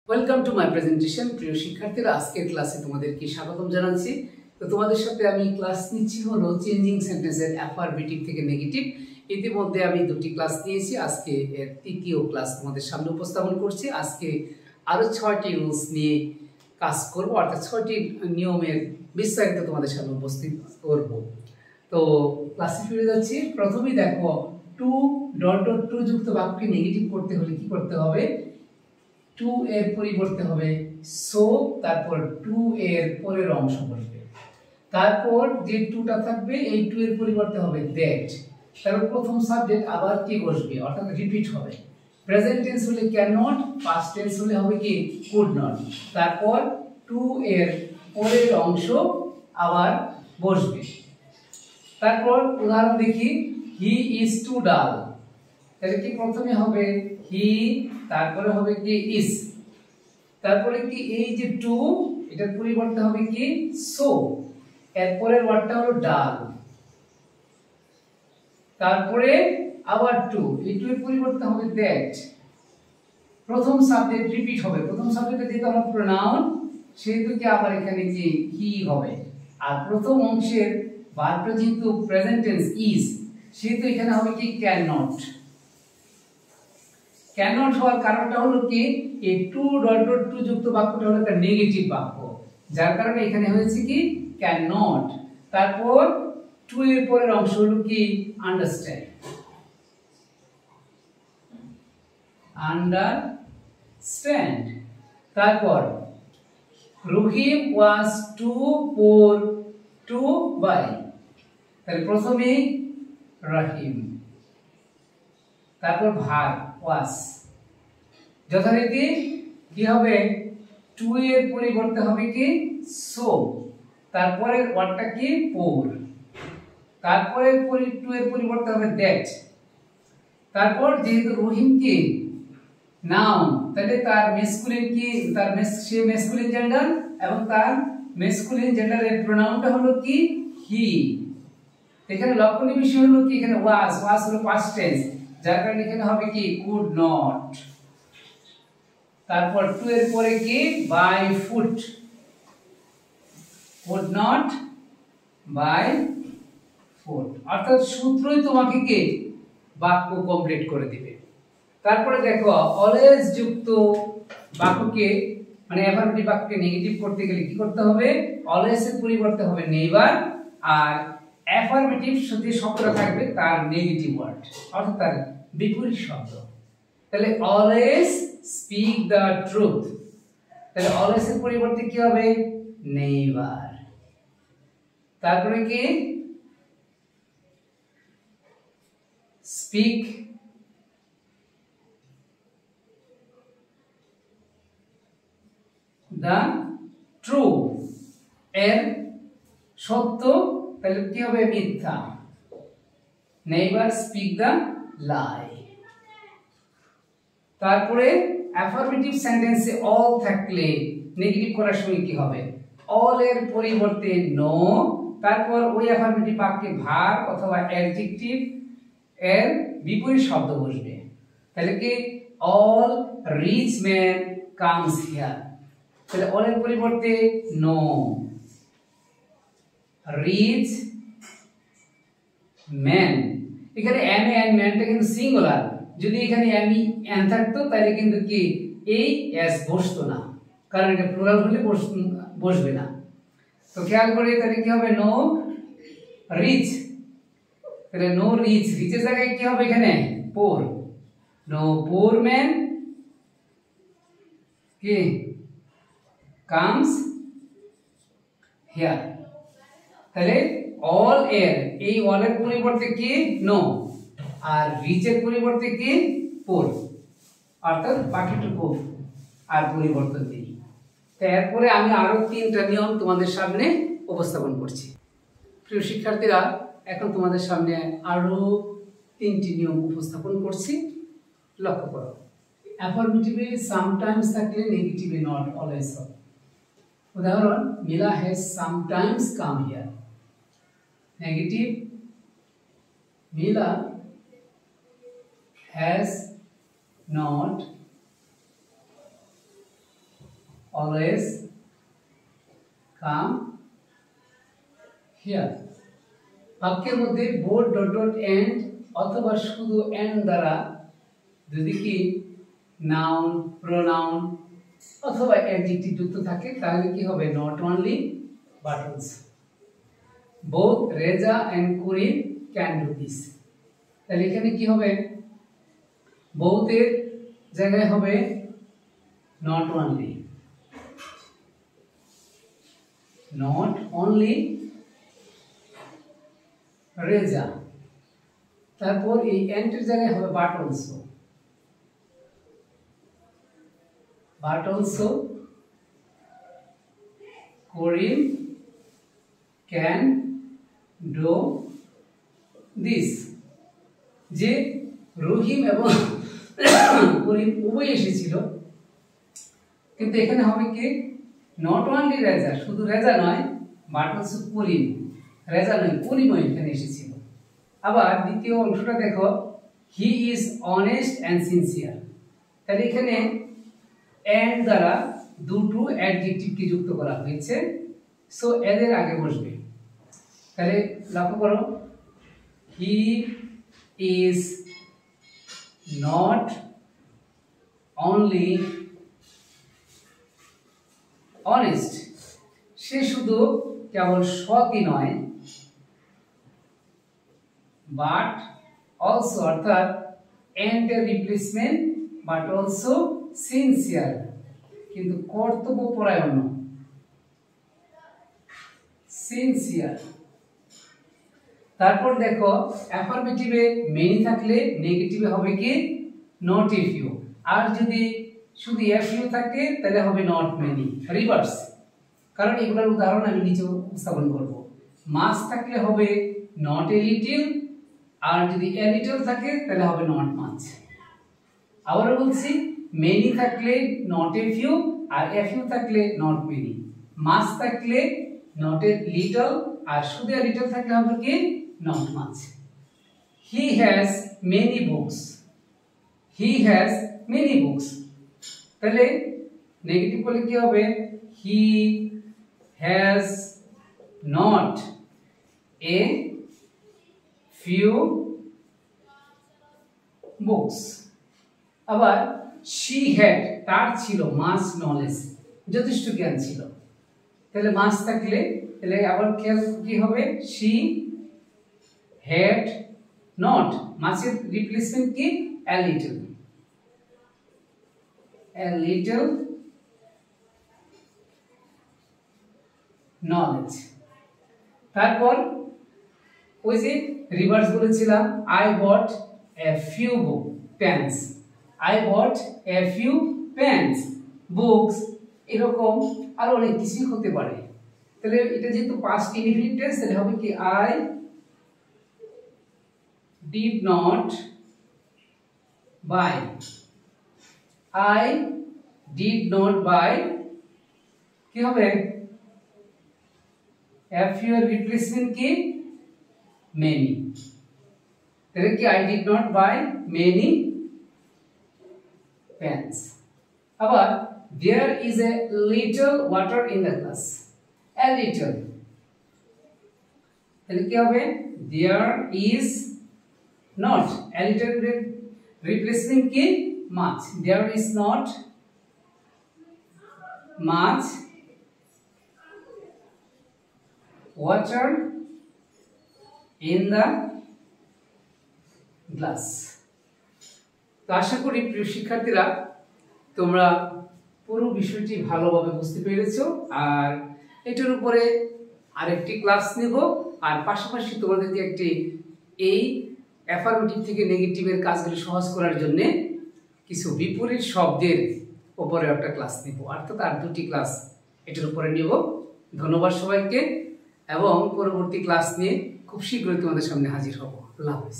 Welcome to my presentation. প্রিয় শিক্ষার্থীরা, আজকের ক্লাসে তোমাদেরকে স্বাগতম জানাচ্ছি। তো তোমাদের সাথে আমি ক্লাস নিচ্ছি হলো চেঞ্জিং সেন্টেন্সের অ্যাফারমেটিভ থেকে নেগেটিভ। ইতিমধ্যে আমি দুটি ক্লাস নিয়েছি, আজকে এর তৃতীয় ক্লাস তোমাদের সামনে উপস্থাপন করছি। আজকে আরও 6টি রুলস নিয়ে কাজ করব, অর্থাৎ 6টি নিয়মের বিস্তারিত তোমাদের সামনে উপস্থিত করব। তো ক্লাসে ফিরে যাচ্ছি। প্রথমেই দেখো, টু টু যুক্ত বাক্যকে নেগেটিভ করতে হলে কি করতে হবে? টু এর পরিবর্তে হবে সো, তারপর টু এর পরের অংশ বসবে, তারপর যে টুটা থাকবে এই টু এর পরিবর্তে হবে দ্যাট, তারপর প্রথম সাবজেক্ট আবার কি বসবে, অর্থাৎ রিপিট হবে। প্রেজেন্ট টেন্স হলে ক্যান নট, পাস্ট টেন্স হলে হবে কি কুড নট, তারপর টু এর পরের অংশ আবার বসবে। তারপর উদাহরণ দেখি, হি ইজ টু ডাল, তাহলে কি প্রথমে হবে হি, তারপরে হবে কি ইজ, তারপরে কি এই যে টু এটার পরিবর্তে হবে কি সো, এরপরের ওয়ার্ডটা হলো ডাল, তারপরে আবার টু, এই টু এর পরিবর্তে হবে দ্যাট, প্রথম সাবজেক্ট রিপিট হবে, প্রথম সাবজেক্টে যেহেতু আমার প্রোনাউন সেহেতু কি আবার এখানে কি হি হবে, আর প্রথম অংশের ভার্বটা যেহেতু প্রেজেন্ট টেন্স ইজ সেহেতু এখানে হবে কি ক্যান নট। ক্যান নট হওয়ার কারণটা হলো কি এই টু যুক্ত বাক্যটা হলো একটা নেগেটিভ বাক্য, যার কারণে এখানে হয়েছে কি ক্যান নট। তারপর টু এর পরের অংশ হলো কি আন্ডারস্ট্যান্ড, আন্ডারস্ট্যান্ড। তারপর রহিম ওয়াজ টু পোর টু বাই, তাহলে প্রথমে রহিম, তারপর ভার্ব ওয়াজ, যথারীতি কি হবে টু এর পরিবর্তে হবে কি সো, তারপরে ওয়ার্ডটা কি পোর, তারপরে টু এর পরিবর্তে হবে দ্যাট, তারপর যেহেতু রহিম কি নাউন, তাহলে তার মেসকুলিন কি, তার সে মেসকুলিন জেন্ডার এবং তার মেসকুলিন জেন্ডারের প্রোনাউনটা হলো কি হি। এখানে লক্ষণীয় বিষয় হলো কি এখানে ওয়াজ হলো পাস্ট টেন্স, যার কারণে এখানে হবে কি কুড নট। তারপর টু এর পরে কি by foot, could not by foot, অর্থাৎ সূত্রই তোমাকে কি বাক্য কমপ্লিট করে দিবে। তারপরে দেখো, অলওয়েজ যুক্ত বাক্যকে মানে অ্যাফারমেটিভ বাক্যকে নেগেটিভ করতে গেলে কি করতে হবে? অলওয়েজ এর পরিবর্তে হবে নেভার, আর অ্যাফারমেটিভ যে শব্দটা থাকবে তার নেগেটিভ ওয়ার্ড, অর্থাৎ তার বিপরীত শব্দ। তাহলে অলওয়েজ স্পিক দ্য ট্রুথ, তাহলে অলওয়েজ এর পরিবর্তে কি হবে নেভার, তারপরে কি স্পিক দ্য ট্রু, এর সত্য, তাহলে কি হবে মিথ্যা, নেভার স্পিক দ্য লাই। তারপরে অ্যাফারমেটিভ সেন্টেন্সে অল থাকলে নেগেটিভ করার সময় কি হবে? অল এর পরিবর্তে নো, তারপর ওই অ্যাফারমেটিভ বাক্যে ভার্ব অথবা অ্যাডজেক্টিভ এর বিপরীত শব্দ বসবে। তাহলে কি all rich man comes here, তাহলে অল এর পরিবর্তে নো, রিচ ম্যান, এখানে এম এ এন্ড ম্যানটা কিন্তু সিঙ্গুলার, যদি এখানে এমি এন থাকতো তাহলে কিন্তু কি এই এস বসতো না, কারণ এটা প্লুরাল হলে বসবে না। তো খেয়াল করে তাহলে কি হবে নো রিচ, তাহলে নো রিচ, রিচের জায়গায় কি হবে এখানে পোর, নো পোর ম্যান কি কামস হিয়ার, তাহলে অল এর এই অল এর পরিবর্তে কি নো, আর রিচের পরিবর্তে কি পোর, অর্থাৎ বাকিটুকু আর পরিবর্তন নেই। এরপরে আমি আরো 3টা নিয়ম তোমাদের সামনে উপস্থাপন করছি। প্রিয় শিক্ষার্থীরা, এখন তোমাদের সামনে আরো 3টি নিয়ম উপস্থাপন করছি, লক্ষ্য করো। অ্যাফারমেটিভে সামটাইমস থাকলে নেগেটিভে নট অলওয়েজ হবে। উদাহরণ, Mila has sometimes come here, negative Mila has not always come here. বাক্যের মধ্যে বোথ ডট ডট এন্ড অথবা শুধু এন্ড দ্বারা যদি কি নাউন, প্রোনাউন অথবা অ্যাডজেক্টিভ যুক্ত থাকে তাহলে কি হবে? Not only but also. Both Reza and Corinne can do this. তাহলে এখানে কি হবে? বোথের জায়গায় হবে not only, not only Reza. তারপর এই এন্ডের জায়গায় হবে but also, but also Corinne can do this। যে রহিম এবং করিম উভয় এসেছিল, কিন্তু এখানে হবে কি নট অনলি রেজা, শুধু রেজা নয়, বাট অলসো করিম, রেজা নয় করিমও এখানে এসেছিল। আবার দ্বিতীয় অংশটা দেখো, he is honest and sincere. তাহলে এখানে এন্ড দ্বারা দুটো অ্যাডজেক্টিভকে যুক্ত করা হয়েছে, সো এদের আগে বসবে। তাহলে লক্ষ্য করো, he is not only honest, সে শুধু কেবল সৎই নয়, বাট অলসো অর্থাৎ এন্ড এর রিপ্লেসমেন্ট বাট অলসো সিনসিয়ার, কিন্তু কর্তব্যপরায়ণ, সিনসিয়ার। তারপর দেখো অ্যাফারমেটিভে মেনি থাকলে নেগেটিভে হবে কি নট এ ফিউ, আর যদি শুধু এ ফিউ থাকে তাহলে হবে নট মেনি, রিভার্স। কারণ এগুলোর উদাহরণ আমি নিচে উপস্থাপন করব। মাছ থাকলে হবে নট এ লিটল, আর যদি এ লিটল থাকে তাহলে হবে নট মাছ। আবারও বলছি, মেনি থাকলে নট এ ফিউ, আর এ ফিউ থাকলে নট মেনি। মাছ থাকলে নট এ লিটল, আর শুধু এ লিটল থাকলে হবে কি not much. He has many books, he has many books. তাহলে নেগেটিভ বলে কি হবে? He has not a few books. আবার she had, তার ছিল মাস নলেজ, যথেষ্ট জ্ঞান ছিল। তাহলে মাস থাকলে তাহলে আবার খেয়াল কি হবে? she had not, মাসের রিপ্লেসমেন্ট কি a little, a little knowledge। তারপর ওই যে রিভার্স বলেছিলাম, I bought a few pens, I bought a few pens, books, এরকম আর অনেক কিছু হতে পারে। তাহলে এটা যেহেতু পাস্ট ইনডিফিনিট টেন্স, তাহলে হবে কি I did not buy, I did not buy, কি হবে? a few এর রিপ্লেসমেন্ট কি many, তাহলে কি I did not buy many pens। আবার there is a little water in the glass, a little, তাহলে কি হবে? there is not, a little replacement কি much, there is not much water in the glass। তো আশা করি প্রিয় শিক্ষার্থীরা তোমরা পুরো বিষয়টি ভালোভাবে বুঝতে পেরেছো, আর এটার উপরে আরেকটি ক্লাস নেব, আর পাশাপাশি তোমাদেরকে একটি এই অ্যাফারমেটিভ থেকে নেগেটিভের কাজগুলি সহজ করার জন্য কিছু বিপরীত শব্দের উপরে একটা ক্লাস নেব, অর্থাৎ আর দুটি ক্লাস এটার উপরে নেব। ধন্যবাদ সবাইকে, এবং পরবর্তী ক্লাস নিয়ে খুব শীঘ্রই তোমাদের সামনে হাজির হব। আল্লাহ হাফেজ।